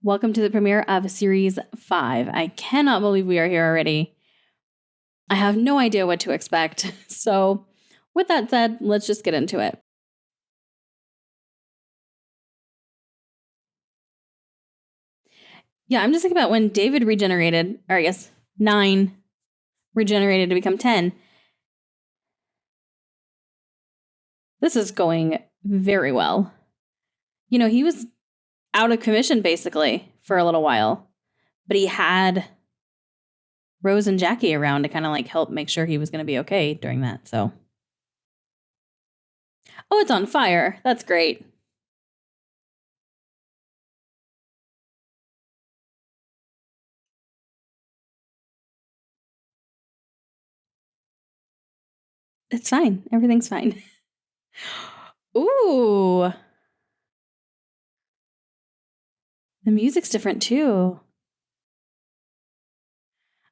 Welcome to the premiere of Series 5. I cannot believe we are here already. I have no idea what to expect. So, with that said, let's just get into it. Yeah, I'm just thinking about when David regenerated, or I guess 9 regenerated to become 10. This is going very well. You know, he was out of commission basically for a little while, but he had Rose and Jackie around to kind of like help make sure he was going to be okay during that. So, oh, it's on fire. That's great. It's fine. Everything's fine. Ooh. The music's different too.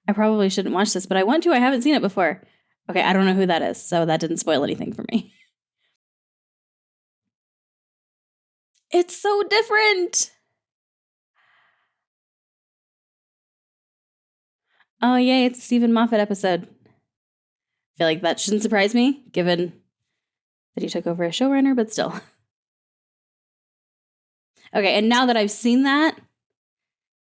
I probably shouldn't watch this, but I want to. I haven't seen it before. Okay, I don't know who that is, so that didn't spoil anything for me. It's so different. Oh, yay, it's a Stephen Moffat episode. I feel like that shouldn't surprise me, given that he took over as showrunner, but still. Okay, and now that I've seen that,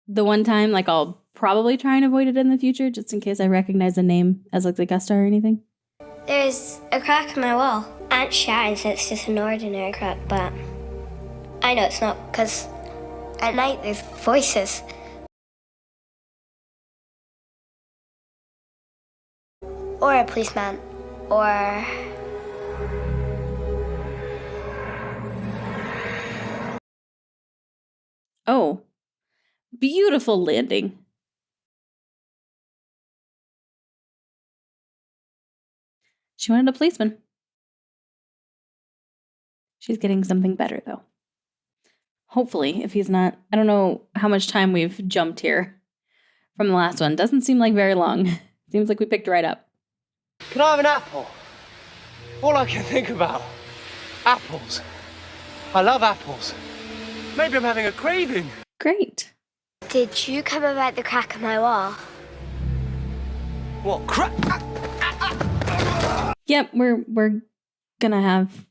the one time, like, I'll probably try and avoid it in the future, just in case I recognize the name as, like, the guest star or anything. There's a crack in my wall. Aunt Sharon said it's just an ordinary crack, but I know it's not, because at night there's voices. Or a policeman. Or... Oh, beautiful landing. She wanted a policeman. She's getting something better, though. Hopefully, if he's not... I don't know how much time we've jumped here from the last one. Doesn't seem like very long. Seems like we picked right up. Can I have an apple? All I can think about. Apples. I love apples. Maybe I'm having a craving. Great. Did you come about the crack in my wall? What crack? Yep, we're gonna have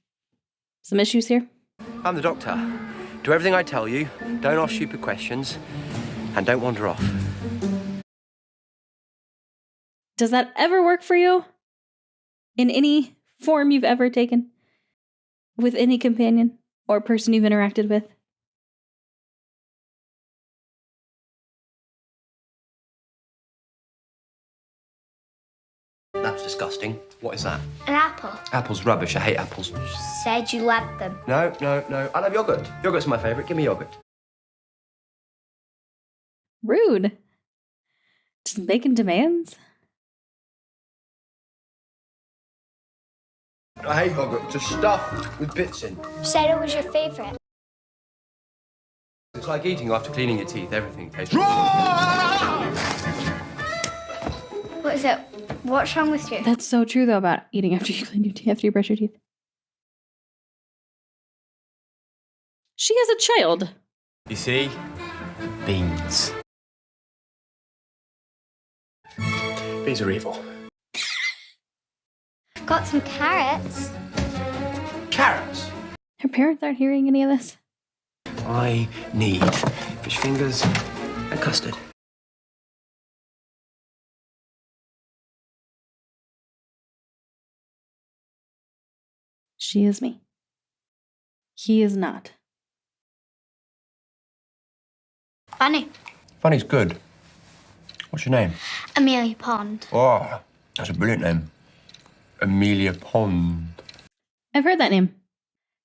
some issues here. I'm the doctor. Do everything I tell you, don't ask stupid questions, and don't wander off. Does that ever work for you? In any form you've ever taken? With any companion or person you've interacted with? That's disgusting. What is that? An apple. Apples rubbish. I hate apples. You said you loved them. No. I love yogurt. Yogurt's my favourite. Give me yogurt. Rude. Just making demands? I hate yogurt. Just stuffed with bits in. You said it was your favourite. It's like eating after cleaning your teeth. Everything tastes... What is it? What's wrong with you? That's so true, though, about eating after you clean your teeth, after you brush your teeth. She has a child. You see? Beans. Beans are evil. Got some carrots. Carrots? Her parents aren't hearing any of this. I need fish fingers and custard. She is me. He is not. Funny. Funny's good. What's your name? Amelia Pond. Oh, that's a brilliant name. Amelia Pond. I've heard that name.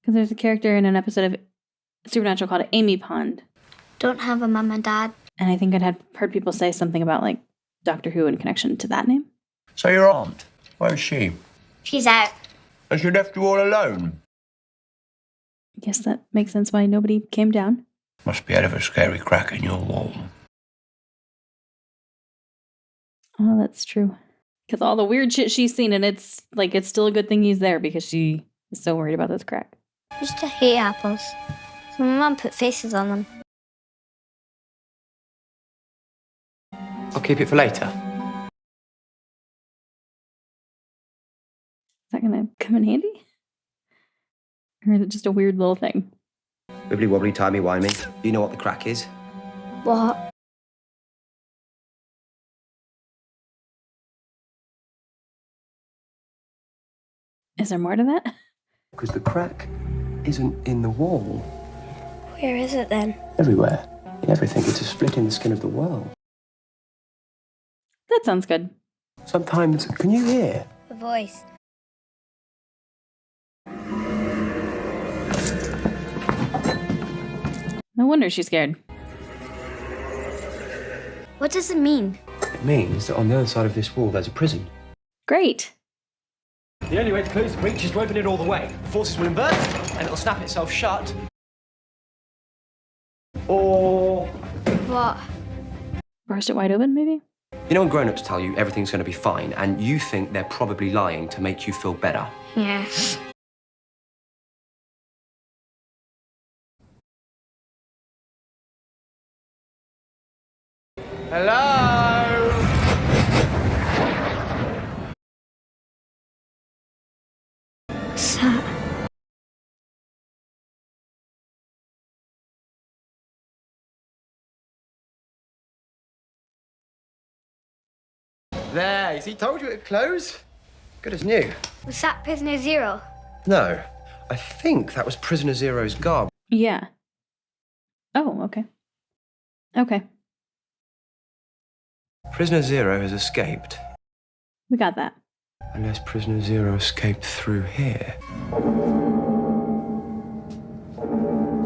Because there's a character in an episode of Supernatural called Amy Pond. Don't have a mum and dad. And I think I'd had heard people say something about, like, Doctor Who in connection to that name. So your aunt, where is she? She's out. And she left you all alone? I guess that makes sense why nobody came down. Must be out of a scary crack in your wall. Oh, that's true. Because all the weird shit she's seen, and it's still a good thing he's there because she is so worried about this crack. I used to hate apples. So my mum put faces on them. keep it for later. Is that gonna come in handy? Or is it just a weird little thing? Wibbly wobbly, timey wimey. Do you know what the crack is? What? Is there more to that? Because the crack isn't in the wall. Where is it then? Everywhere. In everything. It's a split in the skin of the world. That sounds good. Sometimes, can you hear? The voice. No wonder she's scared. What does it mean? It means that on the other side of this wall there's a prison. Great. The only way to close the breach is to open it all the way. The forces will invert, and it'll snap itself shut. Or... What? Burst it wide open, maybe? You know when grown-ups tell you everything's going to be fine, and you think they're probably lying to make you feel better? Yeah. Hello? What's that? There, you see, told you it'd close. Good as new. Was that Prisoner Zero? No. I think that was Prisoner Zero's garb. Yeah. Oh, okay. Okay. Prisoner Zero has escaped. We got that. Unless Prisoner Zero escaped through here. No,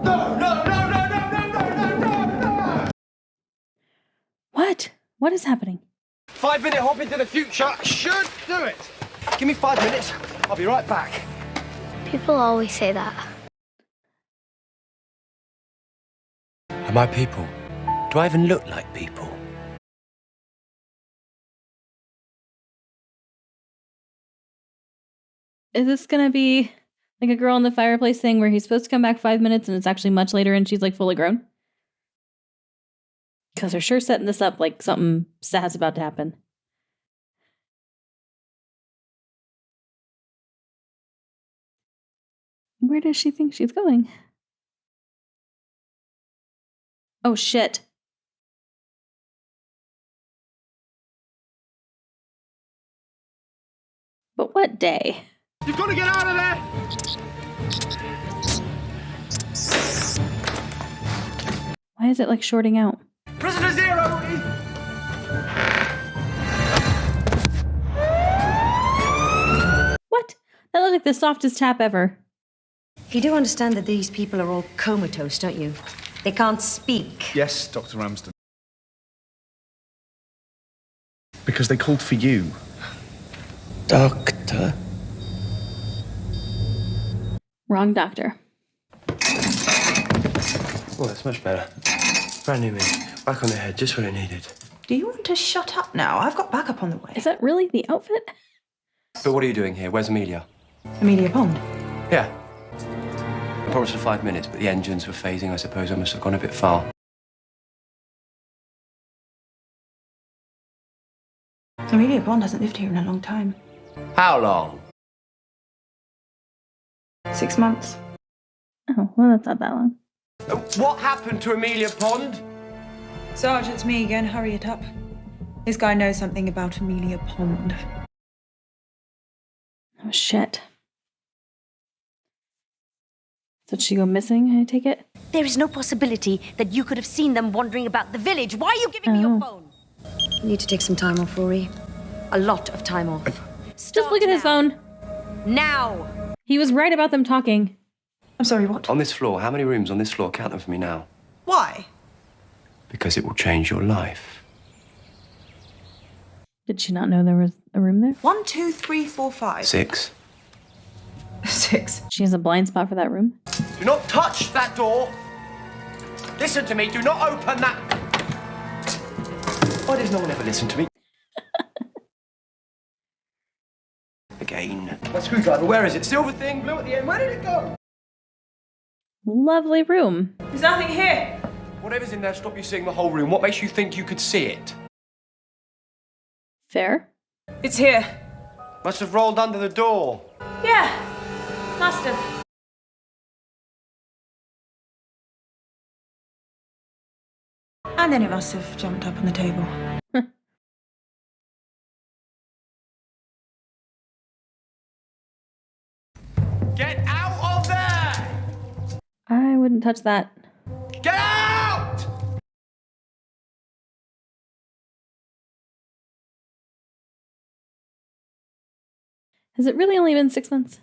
no, no, no, no, no, no, no, no! What? What is happening? 5-minute hop into the future should do it. Give me 5 minutes. I'll be right back. People always say that. Am I people? Do I even look like people? Is this gonna be like a girl in the fireplace thing where he's supposed to come back 5 minutes and it's actually much later and she's like fully grown? Because they're sure setting this up like something sad's about to happen. Where does she think she's going? Oh shit. But what day? You've got to get out of there! Why is it like shorting out? Prisoner Zero! What? That looked like the softest tap ever. You do understand that these people are all comatose, don't you? They can't speak. Yes, Dr. Ramsden. Because they called for you. Doctor. Wrong doctor. Oh, that's much better. Brand new me. Back on the head, just what I needed. Do you want to shut up now? I've got backup on the way. Is that really the outfit? But what are you doing here? Where's Amelia? Amelia Pond. Yeah. I promised for 5 minutes, but the engines were phasing. I suppose I must have gone a bit far. Amelia Pond hasn't lived here in a long time. How long? 6 months. Oh, well, that's not that long. What happened to Amelia Pond? Sarge, it's me again. Hurry it up. This guy knows something about Amelia Pond. Oh, shit. Did she go missing, I take it? There is no possibility that you could have seen them wandering about the village. Why are you giving me your phone? You need to take some time off, Rory. A lot of time off. Just look at his phone. Now! He was right about them talking. I'm sorry, what? On this floor, how many rooms on this floor? Count them for me now. Why? Because it will change your life. Did she not know there was a room there? 1, 2, 3, 4, 5. 6. 6. She has a blind spot for that room. Do not touch that door. Listen to me. Do not open that. Why does no one ever listen to me? Again. My screwdriver, where is it? Silver thing, blue at the end. Where did it go? Lovely room. There's nothing here. Whatever's in there, stop you seeing the whole room. What makes you think you could see it? Fair. It's here. Must have rolled under the door. Yeah, must have. And then it must have jumped up on the table. Get out of there! I wouldn't touch that. Get out! Has it really only been 6 months?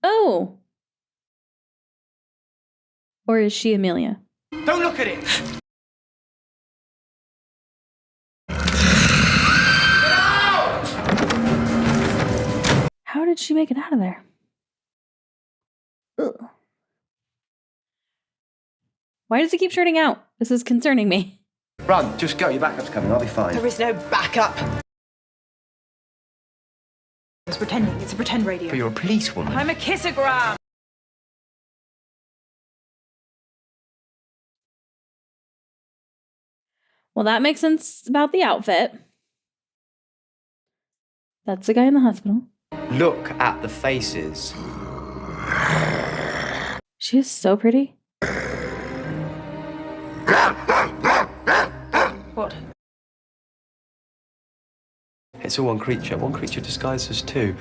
Oh! Or is she Amelia? Don't look at it! How did she make it out of there? Ugh. Why does it keep shorting out? This is concerning me. Run, just go. Your backup's coming. I'll be fine. There is no backup. It's pretending. It's a pretend radio. But you're a policewoman. I'm a kissogram. Well, that makes sense about the outfit. That's the guy in the hospital. Look at the faces. She is so pretty. What? It's all one creature. One creature disguised as two.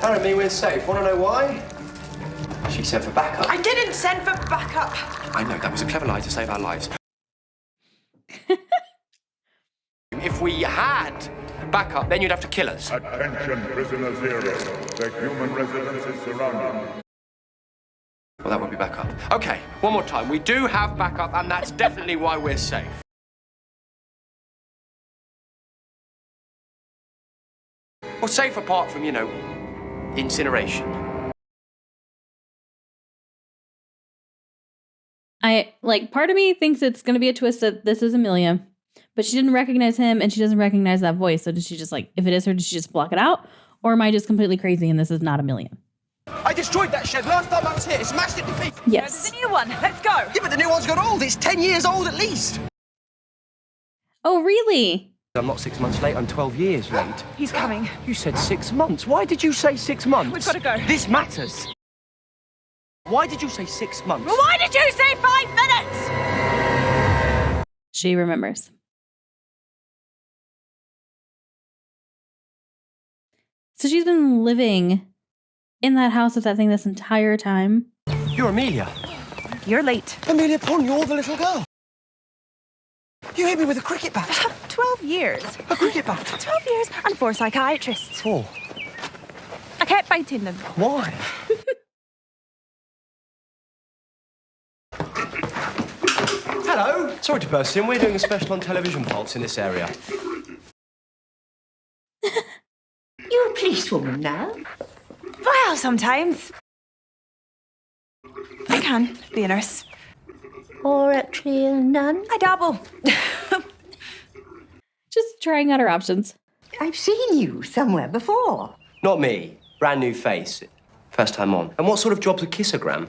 Aaron, me, we're safe. Want to know why? She sent for backup. I didn't send for backup. I know, that was a clever lie to save our lives. If we had backup, then you'd have to kill us. Attention, prisoner zero. The human residence is surrounded. Well, that would be backup. Okay, one more time. We do have backup, and that's definitely why we're safe. Well, safe apart from, incineration. Part of me thinks it's going to be a twist that this is Amelia, but she didn't recognize him and she doesn't recognize that voice. So did she just if it is her, did she just block it out? Or am I just completely crazy and this is not Amelia? I destroyed that shed last time I was here. Smashed it to pieces. Yes. There's a new one. Let's go. Yeah, but the new one's got old. It's 10 years old at least. Oh, really? I'm not 6 months late, I'm 12 years late. He's coming. You said 6 months. Why did you say 6 months? We've got to go. This matters. Why did you say 6 months? Well, why did you say 5 minutes? She remembers. So she's been living in that house with that thing this entire time. You're Amelia. You're late. Amelia Pond, you're the little girl. You hit me with a cricket bat. 12 years. A cricket bat. 12 years and 4 psychiatrists. 4. I kept biting them. Why? Hello. Sorry to burst in, we're doing a special on television faults in this area. You're a policewoman now? Well, sometimes. I can be a nurse. Or actually a nun? I dabble. Just trying out her options. I've seen you somewhere before. Not me. Brand new face. First time on. And what sort of job's a kissogram?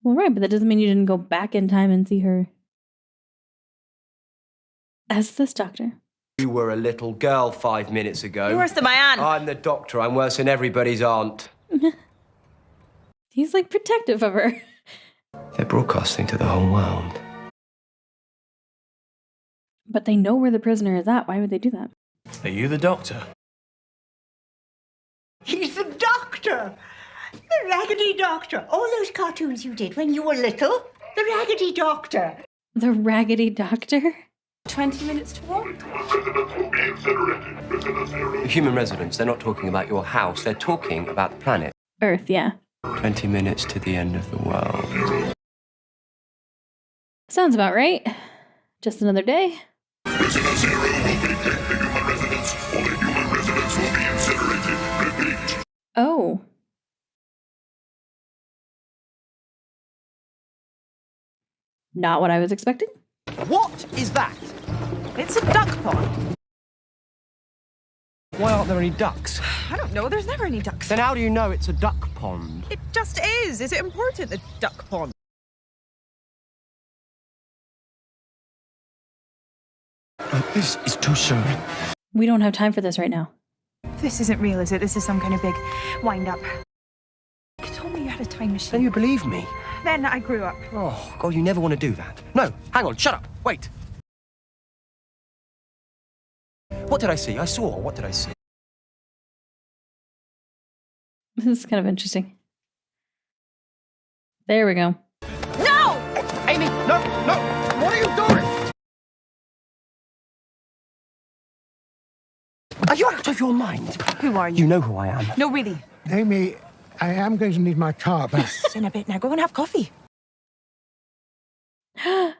Well, right, but that doesn't mean you didn't go back in time and see her as this doctor. You were a little girl 5 minutes ago. You're worse than my aunt. I'm the doctor. I'm worse than everybody's aunt. He's protective of her. They're broadcasting to the whole world. But they know where the prisoner is at. Why would they do that? Are you the doctor? He's the doctor! The Raggedy Doctor. All those cartoons you did when you were little. The Raggedy Doctor. The Raggedy Doctor? 20 minutes to walk. The human residents, they're not talking about your house. They're talking about the planet. Earth, yeah. 20 minutes to the end of the world. Sounds about right. Just another day. Prisoner zero will vacate the human residence. All human residents will be incinerated. Repeat. Oh. Not what I was expecting. What is that? It's a duck pond. Why aren't there any ducks? I don't know. There's never any ducks. Then how do you know it's a duck pond? It just is. Is it important, the duck pond? This is too soon. We don't have time for this right now. This isn't real, is it? This is some kind of big wind-up. You told me you had a time machine. Then you believe me? Then I grew up. Oh, God, you never want to do that. No, hang on, shut up, wait. What did I see? What did I see? This is kind of interesting. There we go. No! Amy, no! What are you doing? Are you out of your mind? Who are you? You know who I am. No, really. Amy, I am going to need my car back. In a bit now. Go and have coffee. I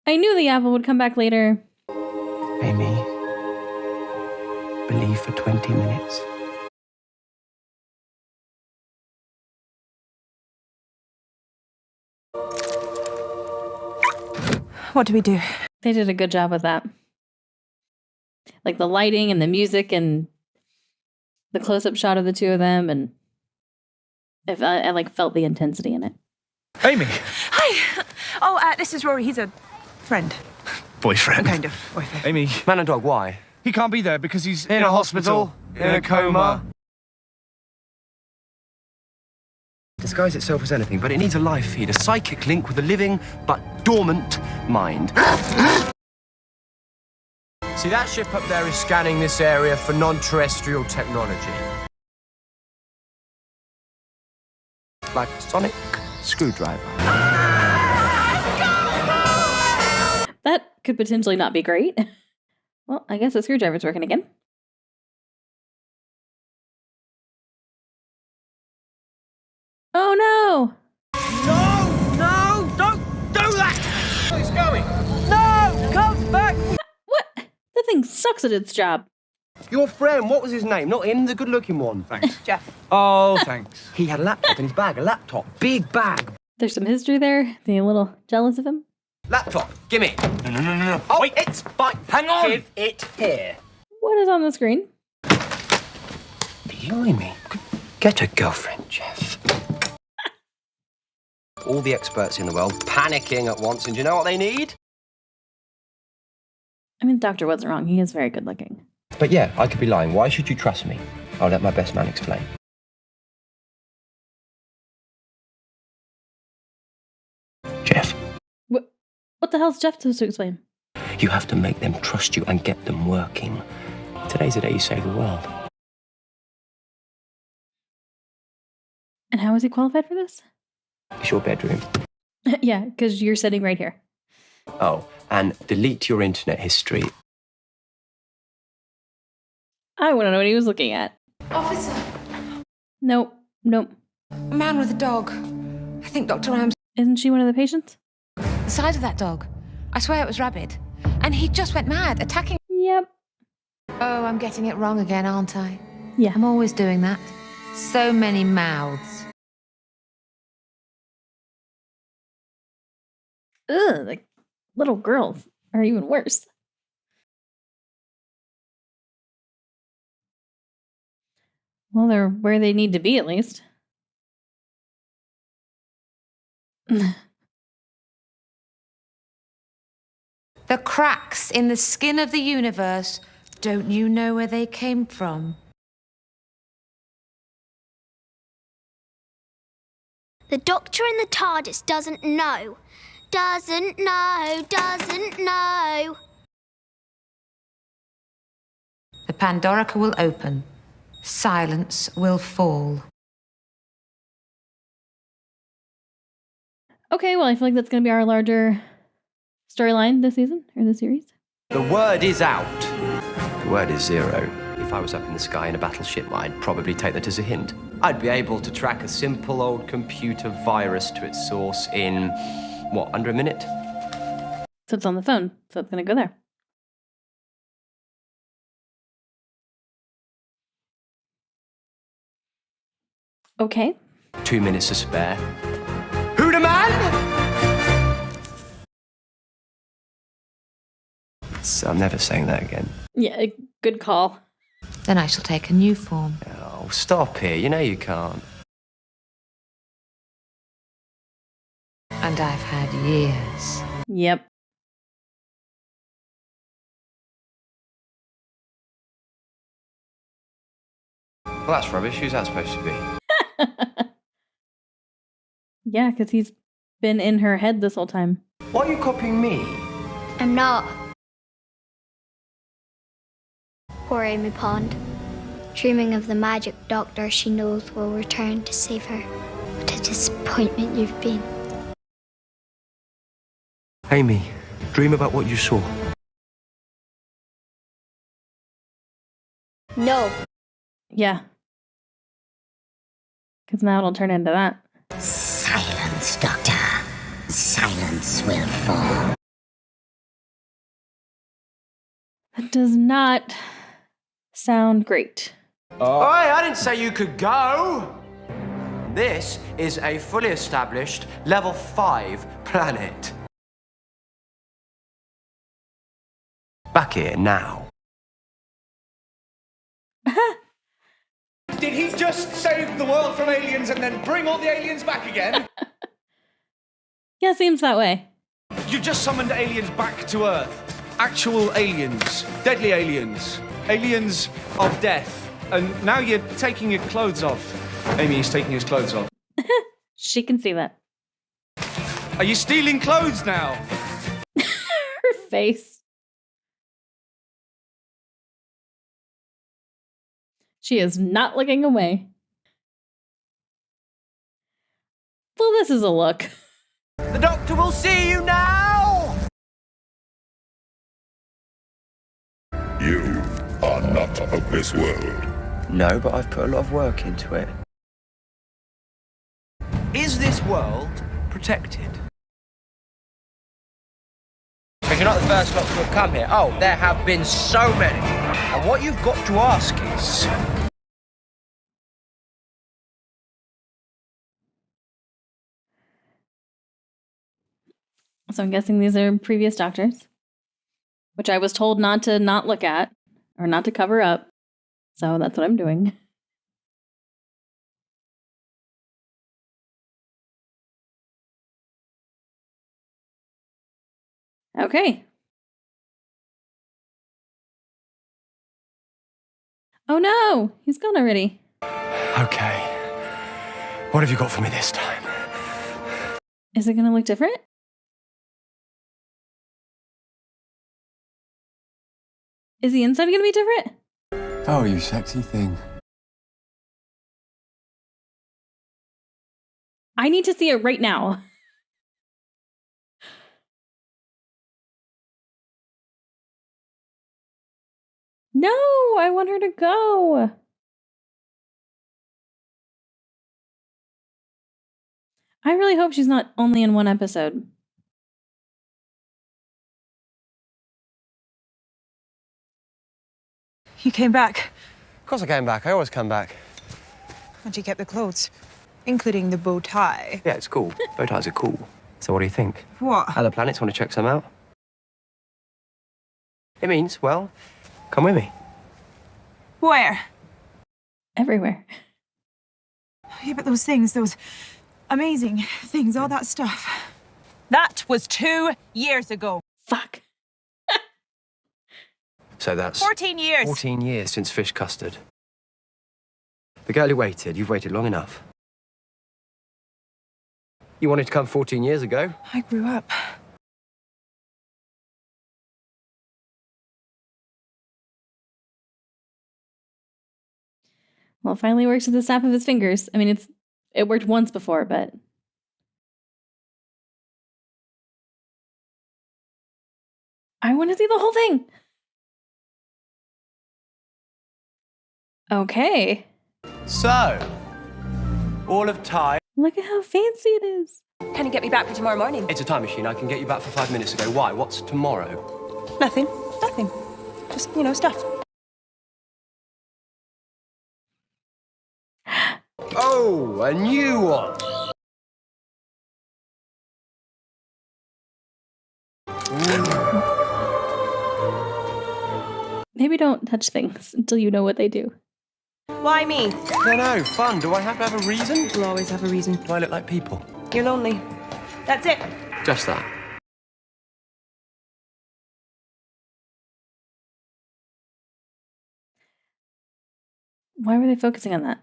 knew the apple would come back later. Amy, believe for 20 minutes. What do we do? They did a good job with that. Like the lighting and the music and the close-up shot of the two of them, and I like felt the intensity in it. Amy! Hi! Oh, this is Rory. He's a friend. Boyfriend. Kind of boyfriend. Amy, Man and dog, why? he can't be there because he's In a hospital, in a coma. Disguise itself as anything, but it needs a life feed, a psychic link with a living but dormant mind. See, that ship up there is scanning this area for non-terrestrial technology. Like a sonic screwdriver. That could potentially not be great. Well, I guess the screwdriver's working again. Oh no! No! Don't do that! Where it's going? No! Come back! What? The thing sucks at its job. Your friend, what was his name? Not him, the good-looking one. Thanks. Jeff. Oh, thanks. He had a laptop in his bag, a laptop. Big bag. There's some history there. They a little jealous of him. Laptop, gimme. No. Oh, wait, it's fine. Hang on. Give it here. What is on the screen? Blimey. Get a girlfriend, Jeff. All the experts in the world panicking at once, and do you know what they need? I mean, the doctor wasn't wrong. He is very good looking. But yeah, I could be lying. Why should you trust me? I'll let my best man explain. Jeff, What the hell's Jeff supposed to explain? you have to make them trust you and get them working. Today's the day you save the world. And how is he qualified for this? It's your bedroom. Yeah, because you're sitting right here. Oh, and delete your internet history. I want to know what he was looking at. Officer, Nope. a man with a dog. I think Dr. Rams. Isn't she one of the patients? The size of that dog. I swear it was rabid. And he just went mad, attacking. Yep. Oh, I'm getting it wrong again, aren't I? Yeah. I'm always doing that. So many mouths. Ugh, like little girls are even worse. Well, they're where they need to be at least. The cracks in the skin of the universe. Don't you know where they came from? The doctor in the TARDIS doesn't know. Doesn't know. The Pandorica will open. Silence will fall. Okay, well, I feel like that's going to be our larger storyline this season, or this series. The word is out. The word is zero. If I was up in the sky in a battleship, I'd probably take that as a hint. I'd be able to track a simple old computer virus to its source in, what, under a minute? So it's on the phone, so it's going to go there. Okay. 2 minutes to spare. Who the man? So I'm never saying that again. Yeah, good call. Then I shall take a new form. Oh, stop it. You know you can't. And I've had years. Yep. Well, that's rubbish. Who's that supposed to be? Yeah, because he's been in her head this whole time. Why are you copying me? I'm not. Poor Amy Pond. Dreaming of the magic doctor she knows will return to save her. What a disappointment you've been. Amy, dream about what you saw. No. Yeah. Because now it'll turn into that. Silence, Doctor. Silence will fall. That does not sound great. Oi, I didn't say you could go. This is a fully established level 5 planet. Back here now. Did he just save the world from aliens and then bring all the aliens back again? Yeah, seems that way. You just summoned aliens back to Earth. Actual aliens. Deadly aliens. Aliens of death. And now you're taking your clothes off. Amy is taking his clothes off. She can see that. Are you stealing clothes now? Her face. She is not looking away. Well, this is a look. The doctor will see you now! You are not of this world. No, but I've put a lot of work into it. Is this world protected? Because you're not the first lot to have come here. Oh, there have been so many. And what you've got to ask is... So I'm guessing these are previous doctors, which I was told not to not look at or not to cover up. So that's what I'm doing. Okay. Oh no, he's gone already. Okay. What have you got for me this time? Is it going to look different? Is the inside going to be different? Oh, you sexy thing. I need to see it right now. No, I want her to go. I really hope she's not only in one episode. You came back. Of course I came back. I always come back. And you kept the clothes, including the bow tie. Yeah, it's cool. Bow ties are cool. So what do you think? What? Other planets want to check some out? It means, well, come with me. Where? Everywhere. Yeah, but those things, those amazing things, all that stuff. That was 2 years ago. Fuck. So that's... 14 years. 14 years since fish custard. The girl who waited, you've waited long enough. You wanted to come 14 years ago. I grew up. Well, it finally works with the snap of his fingers. I mean, it worked once before, but... I want to see the whole thing. Okay. So, all of time. Look at how fancy it is. Can you get me back for tomorrow morning? It's a time machine. I can get you back for 5 minutes ago. Why? What's tomorrow? Nothing. Nothing. Just, stuff. Oh, a new one. Maybe don't touch things until you know what they do. Why me? No, fun. Do I have to have a reason? You'll always have a reason. Do I look like people? You're lonely. That's it. Just that. Why were they focusing on that?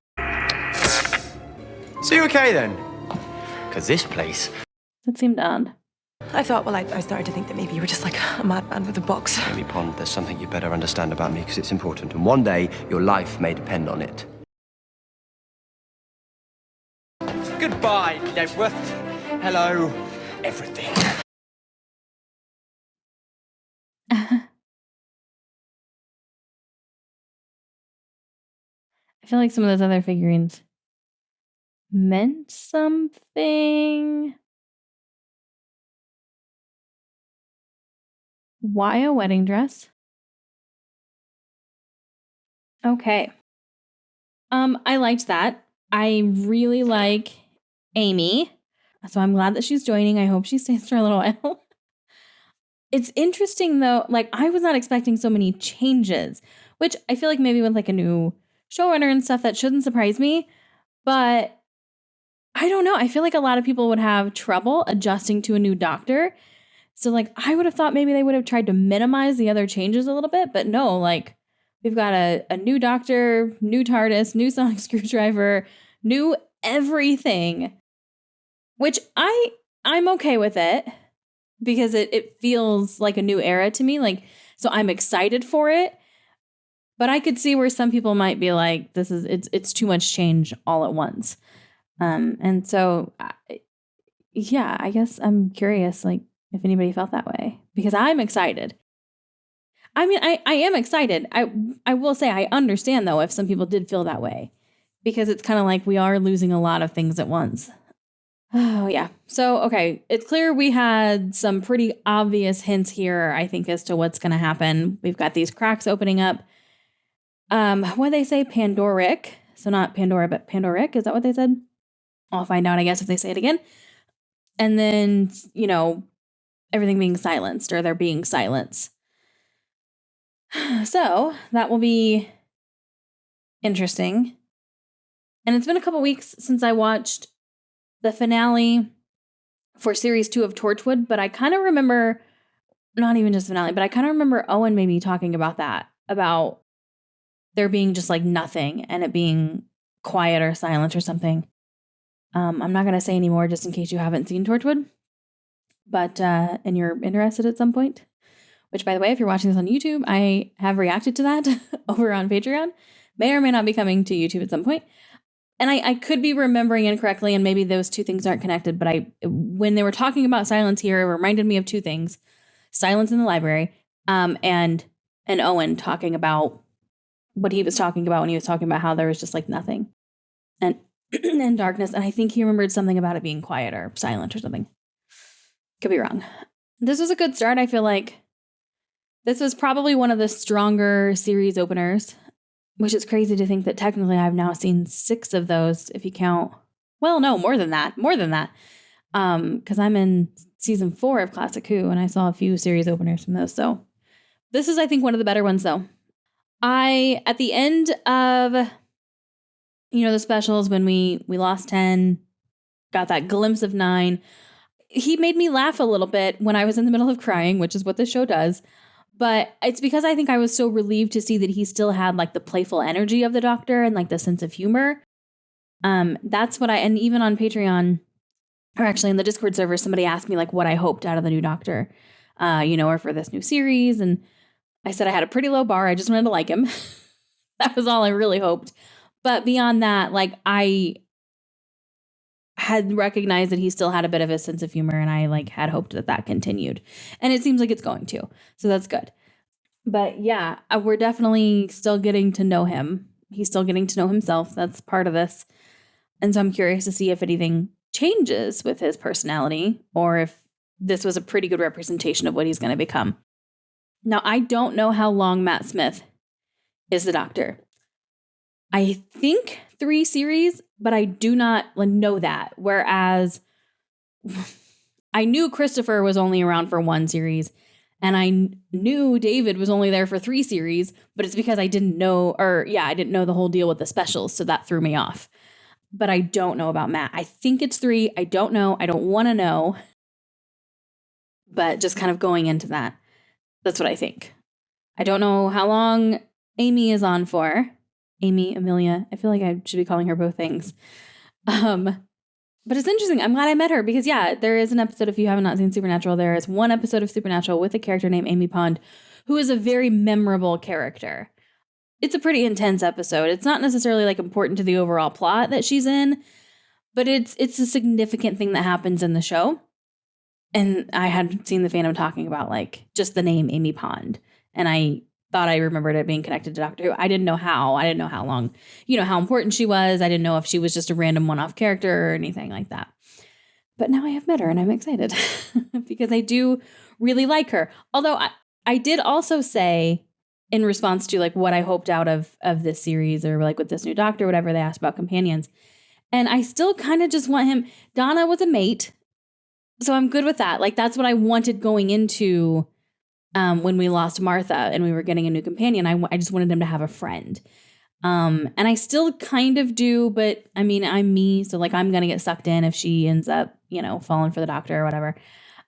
So you okay then? Because this place... That seemed odd. I thought, well, I started to think that maybe you were just like a madman with a box. Amy Pond, there's something you better understand about me because it's important. And one day, your life may depend on it. Goodbye, Nebworth. Hello, everything. I feel like some of those other figurines meant something. Why a wedding dress? Okay. I liked that. I really like Amy. So I'm glad that she's joining. I hope she stays for a little while. It's interesting though, like I was not expecting so many changes, which I feel like maybe with like a new showrunner and stuff, that shouldn't surprise me. But I don't know. I feel like a lot of people would have trouble adjusting to a new doctor. So like I would have thought maybe they would have tried to minimize the other changes a little bit, but no, like we've got a new doctor, new TARDIS, new sonic screwdriver, new everything, which I'm okay with it because it feels like a new era to me. Like, so I'm excited for it, but I could see where some people might be like, it's too much change all at once. And so, yeah, I guess I'm curious, like, if anybody felt that way, because I'm excited. I mean, I am excited. I will say I understand, though, if some people did feel that way, because it's kind of like we are losing a lot of things at once. Oh, yeah. So, okay, it's clear we had some pretty obvious hints here, I think, as to what's going to happen. We've got these cracks opening up. What they say, Pandoric. So not Pandora, but Pandoric. Is that what they said? I'll find out, I guess, if they say it again. And then, you know, everything being silenced, or there being silence. So that will be interesting. And it's been a couple weeks since I watched the finale for series 2 of Torchwood, but I kind of remember, not even just finale, but I kind of remember Owen maybe talking about that, about there being just like nothing and it being quiet or silent or something. I'm not going to say any more just in case you haven't seen Torchwood, but and you're interested at some point, which, by the way, if you're watching this on YouTube, I have reacted to that over on Patreon. May or may not be coming to YouTube at some point. And I could be remembering incorrectly, and maybe those two things aren't connected, but when they were talking about silence here, it reminded me of two things: silence in the library, and Owen talking about what he was talking about when he was talking about how there was just like nothing and and darkness. And I think he remembered something about it being quiet or silent or something. Could be wrong. This was a good start. I feel like this was probably one of the stronger series openers, which is crazy to think that technically I've now seen 6 of those, if you count. Well, no, more than that. Because I'm in season 4 of Classic Who, and I saw a few series openers from those. So this is, I think, one of the better ones, though. At the end of, the specials, when we lost 10, got that glimpse of 9, he made me laugh a little bit when I was in the middle of crying, which is what this show does. But it's because I think I was so relieved to see that he still had like the playful energy of the Doctor and like the sense of humor. That's what and even on Patreon, or actually in the Discord server, somebody asked me like what I hoped out of the new Doctor, or for this new series. And I said I had a pretty low bar. I just wanted to like him. That was all I really hoped. But beyond that, like I had recognized that he still had a bit of a sense of humor, and I like had hoped that continued, and it seems like it's going to, so that's good. But yeah, we're definitely still getting to know him. He's still getting to know himself. That's part of this, and so I'm curious to see if anything changes with his personality, or if this was a pretty good representation of what he's going to become. Now, I don't know how long Matt Smith is the Doctor. I think 3 series, but I do not know that. Whereas I knew Christopher was only around for 1 series, And I knew David was only there for 3 series, but it's because I didn't know the whole deal with the specials. So that threw me off. But I don't know about Matt. I think it's 3. I don't know. I don't want to know. But just kind of going into that, that's what I think. I don't know how long Amy is on for. Amy, Amelia. I feel like I should be calling her both things. But it's interesting. I'm glad I met her because, yeah, there is an episode, if you have not seen Supernatural, there is one episode of Supernatural with a character named Amy Pond, who is a very memorable character. It's a pretty intense episode. It's not necessarily like important to the overall plot that she's in, but it's a significant thing that happens in the show. And I had seen the fandom talking about like just the name Amy Pond. And I thought I remembered it being connected to Doctor Who. I didn't know how. I didn't know how long, how important she was. I didn't know if she was just a random one-off character or anything like that. But now I have met her and I'm excited because I do really like her. Although I did also say in response to like what I hoped out of this series or like with this new Doctor, whatever, they asked about companions. And I still kind of just want him. Donna was a mate. So I'm good with that. Like that's what I wanted going into when we lost Martha and we were getting a new companion. I just wanted him to have a friend. And I still kind of do, but I mean, I'm me. So like, I'm going to get sucked in if she ends up, falling for the Doctor or whatever.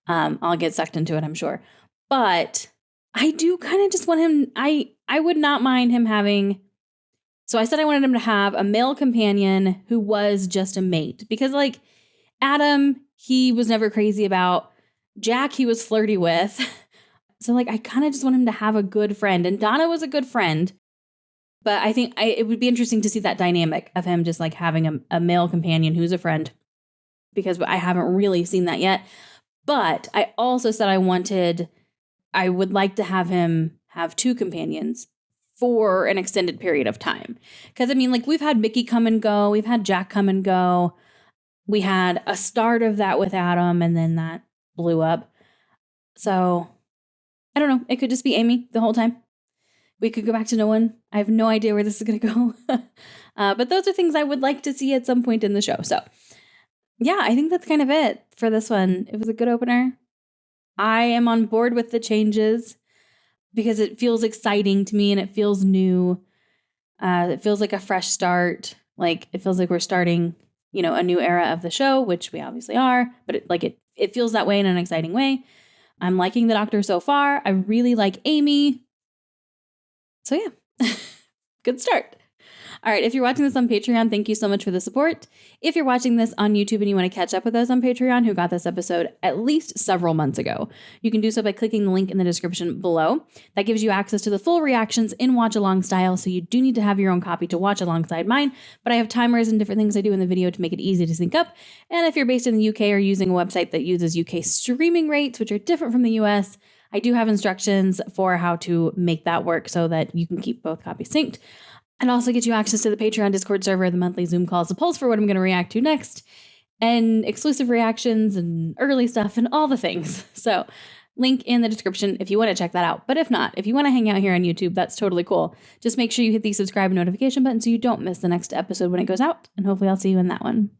I'll get sucked into it, I'm sure. But I do kind of just want him. I would not mind him having. So I said I wanted him to have a male companion who was just a mate because like Adam, he was never crazy about. Jack, he was flirty with. So like, I kind of just want him to have a good friend. And Donna was a good friend. But I think it would be interesting to see that dynamic of him just like having a male companion who's a friend. Because I haven't really seen that yet. But I also said I would like to have him have 2 companions for an extended period of time. Because I mean, like we've had Mickey come and go. We've had Jack come and go. We had a start of that with Adam and then that blew up. So I don't know. It could just be Amy the whole time. We could go back to no one. I have no idea where this is going to go. But those are things I would like to see at some point in the show. So yeah, I think that's kind of it for this one. It was a good opener. I am on board with the changes because it feels exciting to me and it feels new. It feels like a fresh start. Like it feels like we're starting, a new era of the show, which we obviously are. But it feels that way in an exciting way. I'm liking the Doctor so far. I really like Amy. So yeah, good start. All right, if you're watching this on Patreon, thank you so much for the support. If you're watching this on YouTube and you want to catch up with us on Patreon who got this episode at least several months ago, you can do so by clicking the link in the description below. That gives you access to the full reactions in watch-along style, so you do need to have your own copy to watch alongside mine, but I have timers and different things I do in the video to make it easy to sync up. And if you're based in the UK or using a website that uses UK streaming rates, which are different from the US, I do have instructions for how to make that work so that you can keep both copies synced. And also get you access to the Patreon Discord server, the monthly Zoom calls, the polls for what I'm going to react to next, and exclusive reactions and early stuff and all the things. So link in the description if you want to check that out. But if not, if you want to hang out here on YouTube, that's totally cool. Just make sure you hit the subscribe and notification button so you don't miss the next episode when it goes out. And hopefully I'll see you in that one.